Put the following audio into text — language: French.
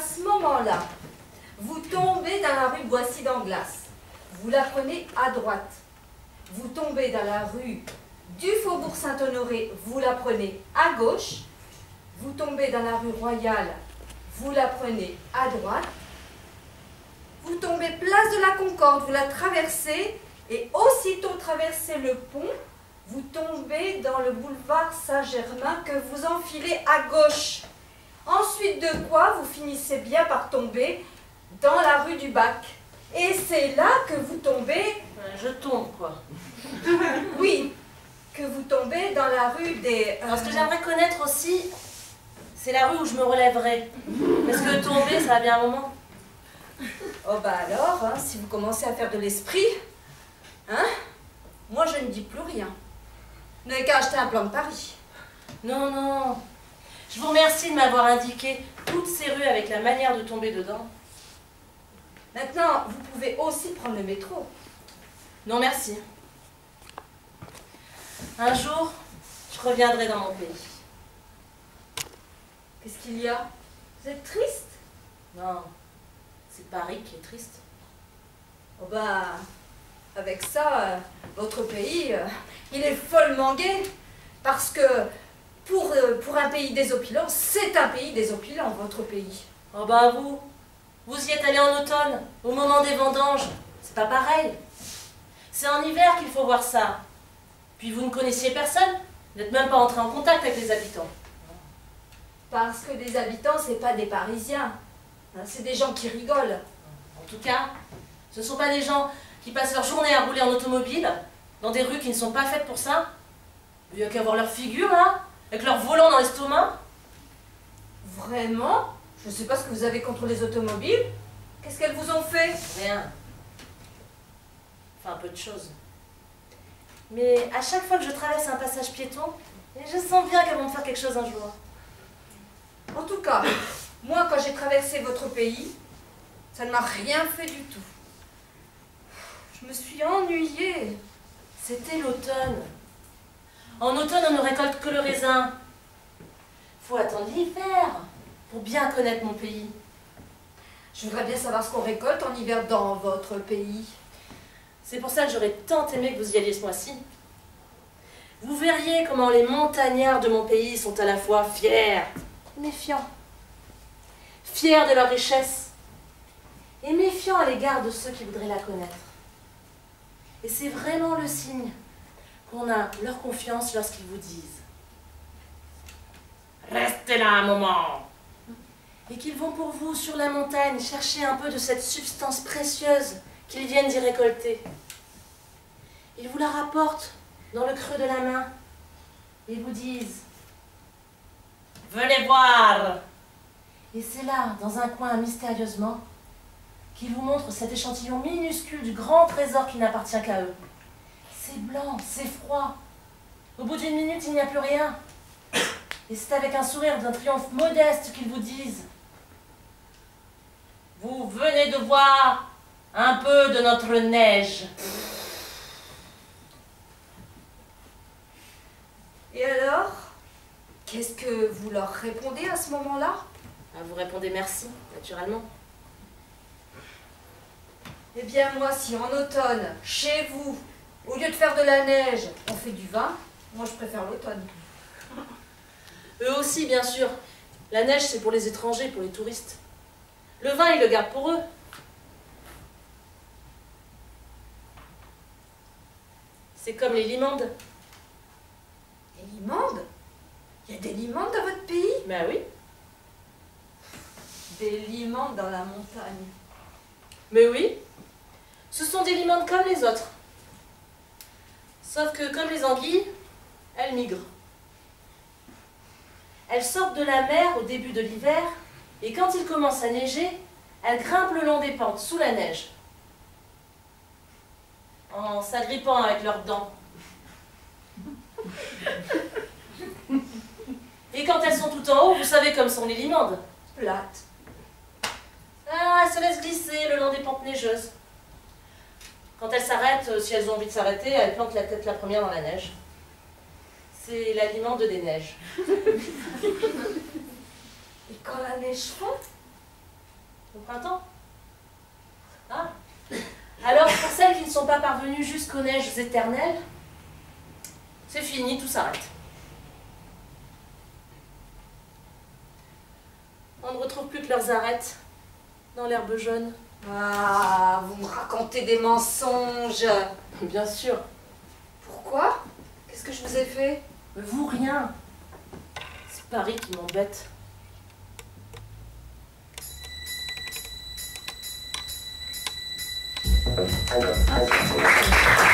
ce moment-là, vous tombez dans la rue Boissy-d'Anglas. Vous la prenez à droite. Vous tombez dans la rue du Faubourg Saint-Honoré, vous la prenez à gauche. Vous tombez dans la rue Royale, vous la prenez à droite. Vous tombez place de la Concorde, vous la traversez et aussitôt traversez le pont, vous tombez dans le boulevard Saint-Germain que vous enfilez à gauche. Ensuite de quoi vous finissez bien par tomber dans la rue du Bac. Et c'est là que vous tombez... Je tombe, quoi. Oui, que vous tombez dans la rue des... Alors, ce que j'aimerais connaître aussi, c'est la rue où je me relèverai. Parce que tomber, ça va bien un moment. Oh bah alors, hein, si vous commencez à faire de l'esprit, hein, moi je ne dis plus rien. Vous n'avez qu'à acheter un plan de Paris. Non, non. Je vous remercie de m'avoir indiqué toutes ces rues avec la manière de tomber dedans. Maintenant, vous pouvez aussi prendre le métro. Non, merci. Un jour, je reviendrai dans mon pays. Qu'est-ce qu'il y a? Vous êtes triste? Non, c'est Paris qui est triste. Oh bah, avec ça, votre pays, il est follement gai. Parce que pour un pays désopilant, c'est un pays désopilant, votre pays. Oh bah vous y êtes allé en automne, au moment des vendanges. C'est pas pareil. C'est en hiver qu'il faut voir ça. Puis vous ne connaissiez personne. Vous n'êtes même pas entré en contact avec les habitants. Parce que des habitants, c'est pas des Parisiens. Hein, c'est des gens qui rigolent. En tout cas, ce ne sont pas des gens qui passent leur journée à rouler en automobile, dans des rues qui ne sont pas faites pour ça. Il n'y a qu'à voir leur figure, là, avec leur volant dans l'estomac. Vraiment? Je ne sais pas ce que vous avez contre les automobiles. Qu'est-ce qu'elles vous ont fait? Rien. Enfin, un peu de choses. Mais à chaque fois que je traverse un passage piéton, je sens bien qu'elles vont me faire quelque chose un jour. En tout cas, moi, quand j'ai traversé votre pays, ça ne m'a rien fait du tout. Je me suis ennuyée. C'était l'automne. En automne, on ne récolte que le raisin. Faut attendre l'hiver pour bien connaître mon pays. Je voudrais bien savoir ce qu'on récolte en hiver dans votre pays. C'est pour ça que j'aurais tant aimé que vous y alliez ce mois-ci. Vous verriez comment les montagnards de mon pays sont à la fois fiers et méfiants. Fiers de leur richesse et méfiants à l'égard de ceux qui voudraient la connaître. Et c'est vraiment le signe qu'on a leur confiance lorsqu'ils vous disent « Restez là un moment !» et qu'ils vont pour vous sur la montagne chercher un peu de cette substance précieuse qu'ils viennent d'y récolter. Ils vous la rapportent dans le creux de la main et vous disent « Venez voir !» Et c'est là, dans un coin mystérieusement, qu'ils vous montrent cet échantillon minuscule du grand trésor qui n'appartient qu'à eux. C'est blanc, c'est froid. Au bout d'une minute, il n'y a plus rien. Et c'est avec un sourire d'un triomphe modeste qu'ils vous disent « Vous venez de voir un peu de notre neige. » Et alors, qu'est-ce que vous leur répondez à ce moment-là? Vous répondez merci, naturellement. Eh bien moi, si en automne, chez vous, au lieu de faire de la neige, on fait du vin, moi je préfère l'automne. Eux aussi, bien sûr. La neige, c'est pour les étrangers, pour les touristes. Le vin, ils le gardent pour eux. C'est comme les limandes. Les limandes? Il y a des limandes dans votre pays? Ben oui. Des limandes dans la montagne. Mais oui. Ce sont des limandes comme les autres. Sauf que, comme les anguilles, elles migrent. Elles sortent de la mer au début de l'hiver, et quand il commence à neiger, elles grimpent le long des pentes, sous la neige, en s'agrippant avec leurs dents. Et quand elles sont tout en haut, vous savez comme sont les limandes. Plates. Ah, elles se laissent glisser le long des pentes neigeuses. Quand elles s'arrêtent, si elles ont envie de s'arrêter, elles plantent la tête la première dans la neige. C'est l'aliment des neiges. Et quand la neige fond, printemps. Ah. Alors, pour celles qui ne sont pas parvenues jusqu'aux neiges éternelles, c'est fini, tout s'arrête. On ne retrouve plus que leurs arêtes dans l'herbe jaune. Ah, vous me racontez des mensonges. Bien sûr. Pourquoi? Qu'est-ce que je vous ai fait? Vous, rien. C'est Paris qui m'embête. Ah.